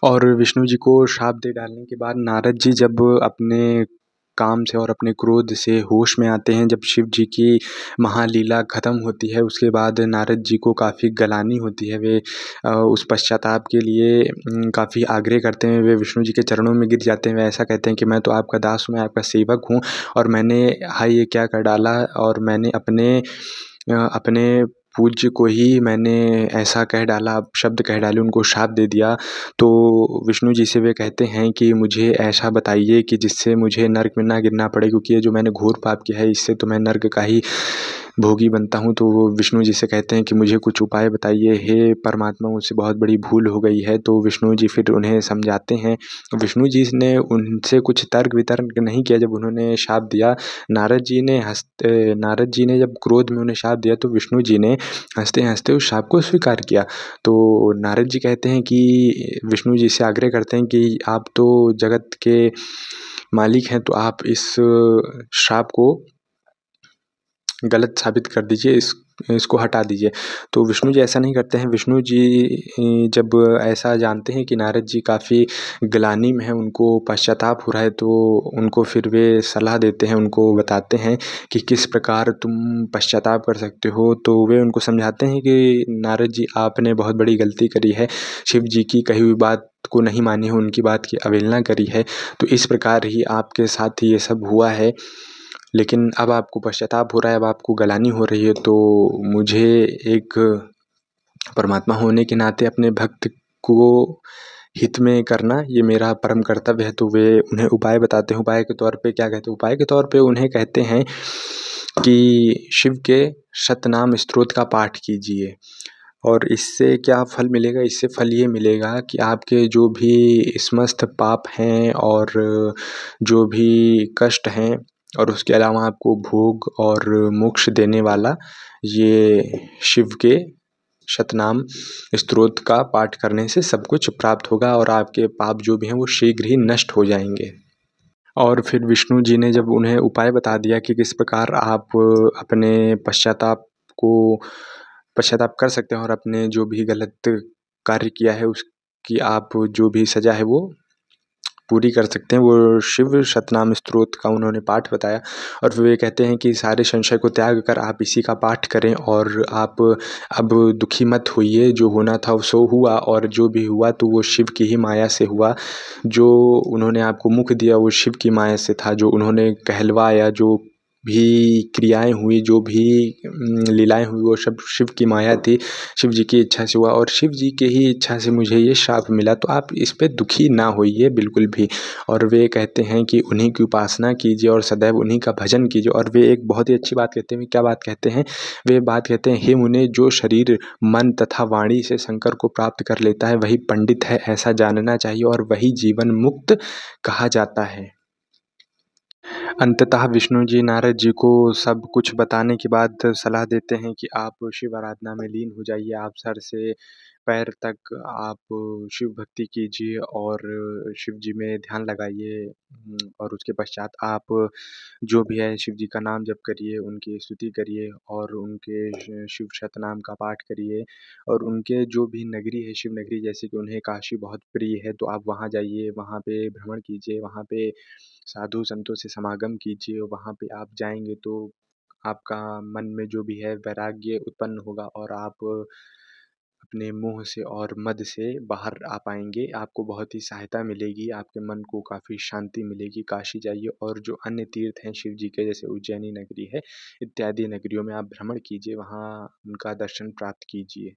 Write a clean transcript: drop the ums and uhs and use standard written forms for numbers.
और विष्णु जी को श्राप दे डालने के बाद नारद जी जब अपने काम से और अपने क्रोध से होश में आते हैं, जब शिव जी की महालीला ख़त्म होती है, उसके बाद नारद जी को काफ़ी ग्लानि होती है। वे उस पश्चाताप के लिए काफ़ी आग्रह करते हैं। वे विष्णु जी के चरणों में गिर जाते हैं। वे ऐसा कहते हैं कि मैं तो आपका दास हूँ, मैं आपका सेवक हूँ और मैंने हाय ये क्या कर डाला, और मैंने अपने पूज्य को ही मैंने ऐसा कह डाला, शब्द कह डाले, उनको श्राप दे दिया। तो विष्णु जी से वे कहते हैं कि मुझे ऐसा बताइए कि जिससे मुझे नर्क में ना गिरना पड़े, क्योंकि ये जो मैंने घोर पाप किया है इससे तो मैं नर्क का ही भोगी बनता हूँ। तो वो विष्णु जी से कहते हैं कि मुझे कुछ उपाय बताइए, हे परमात्मा मुझसे बहुत बड़ी भूल हो गई है। तो विष्णु जी फिर उन्हें समझाते हैं। विष्णु जी ने उनसे कुछ तर्क वितर्क नहीं किया। जब उन्होंने शाप दिया, नारद जी ने जब क्रोध में उन्हें शाप दिया, तो विष्णु जी ने हँसते-हँसते उस शाप को स्वीकार किया। तो नारद जी कहते हैं कि विष्णु जी से आग्रह करते हैं कि आप तो जगत के मालिक हैं, तो आप इस श्राप को गलत साबित कर दीजिए, इसको हटा दीजिए। तो विष्णु जी ऐसा नहीं करते हैं। विष्णु जी जब ऐसा जानते हैं कि नारद जी काफ़ी ग्लानि में हैं, उनको पश्चाताप हो रहा है, तो उनको फिर वे सलाह देते हैं, उनको बताते हैं कि किस प्रकार तुम पश्चाताप कर सकते हो। तो वे उनको समझाते हैं कि नारद जी आपने बहुत बड़ी गलती करी है, शिव जी की कही हुई बात को नहीं मानी है, उनकी बात की अवहेलना करी है। तो इस प्रकार ही आपके साथ ये सब हुआ है, लेकिन अब आपको पश्चाताप हो रहा है, अब आपको ग्लानि हो रही है। तो मुझे एक परमात्मा होने के नाते अपने भक्त को हित में करना ये मेरा परम कर्तव्य है। तो वे उन्हें उपाय बताते हैं। उपाय के तौर पे क्या कहते हैं? उपाय के तौर पे उन्हें कहते हैं कि शिव के शतनाम स्तोत्र का पाठ कीजिए, और इससे क्या फल मिलेगा? इससे फल ये मिलेगा कि आपके जो भी समस्त पाप हैं और जो भी कष्ट हैं, और उसके अलावा आपको भोग और मोक्ष देने वाला ये शिव के शतनाम स्तोत्र का पाठ करने से सब कुछ प्राप्त होगा, और आपके पाप जो भी हैं वो शीघ्र ही नष्ट हो जाएंगे। और फिर विष्णु जी ने जब उन्हें उपाय बता दिया कि किस प्रकार आप अपने पश्चाताप कर सकते हैं और अपने जो भी गलत कार्य किया है उसकी आप जो भी सज़ा है वो पूरी कर सकते हैं, वो शिव शतनाम स्तोत्र का उन्होंने पाठ बताया। और फिर वे कहते हैं कि सारे संशय को त्याग कर आप इसी का पाठ करें, और आप अब दुखी मत होइए, जो होना था सो हुआ, और जो भी हुआ तो वो शिव की ही माया से हुआ। जो उन्होंने आपको मुख दिया वो शिव की माया से था, जो उन्होंने कहलवाया, जो भी क्रियाएँ हुई, जो भी लीलाएँ हुई, वो सब शिव की माया थी, शिव जी की इच्छा से हुआ, और शिव जी की ही इच्छा से मुझे ये श्राप मिला। तो आप इस पे दुखी ना होइए बिल्कुल भी। और वे कहते हैं कि उन्हीं की उपासना कीजिए और सदैव उन्हीं का भजन कीजिए। और वे एक बहुत ही अच्छी बात कहते हैं। क्या बात कहते हैं? वे बात कहते हैं, हे मुने, जो शरीर, मन तथा वाणी से शंकर को प्राप्त कर लेता है वही पंडित है, ऐसा जानना चाहिए, और वही जीवन मुक्त कहा जाता है। अंततः विष्णु जी नारद जी को सब कुछ बताने के बाद सलाह देते हैं कि आप शिव आराधना में लीन हो जाइए। आप सर से पैर तक आप शिव भक्ति कीजिए और शिव जी में ध्यान लगाइए। और उसके पश्चात आप जो भी है शिव जी का नाम जप करिए, उनकी स्तुति करिए, और उनके शिव शतनाम का पाठ करिए। और उनके जो भी नगरी है शिव नगरी, जैसे कि उन्हें काशी बहुत प्रिय है, तो आप वहाँ जाइए, वहाँ पे भ्रमण कीजिए, वहाँ पे साधु संतों से समागम कीजिए। वहाँ पे आप जाएँगे तो आपका मन में जो भी है वैराग्य उत्पन्न होगा, और आप अपने मोह से और मद से बाहर आ पाएँगे। आपको बहुत ही सहायता मिलेगी, आपके मन को काफ़ी शांति मिलेगी। काशी जाइए, और जो अन्य तीर्थ हैं शिव जी के, जैसे उज्जैनी नगरी है, इत्यादि नगरियों में आप भ्रमण कीजिए, वहाँ उनका दर्शन प्राप्त कीजिए।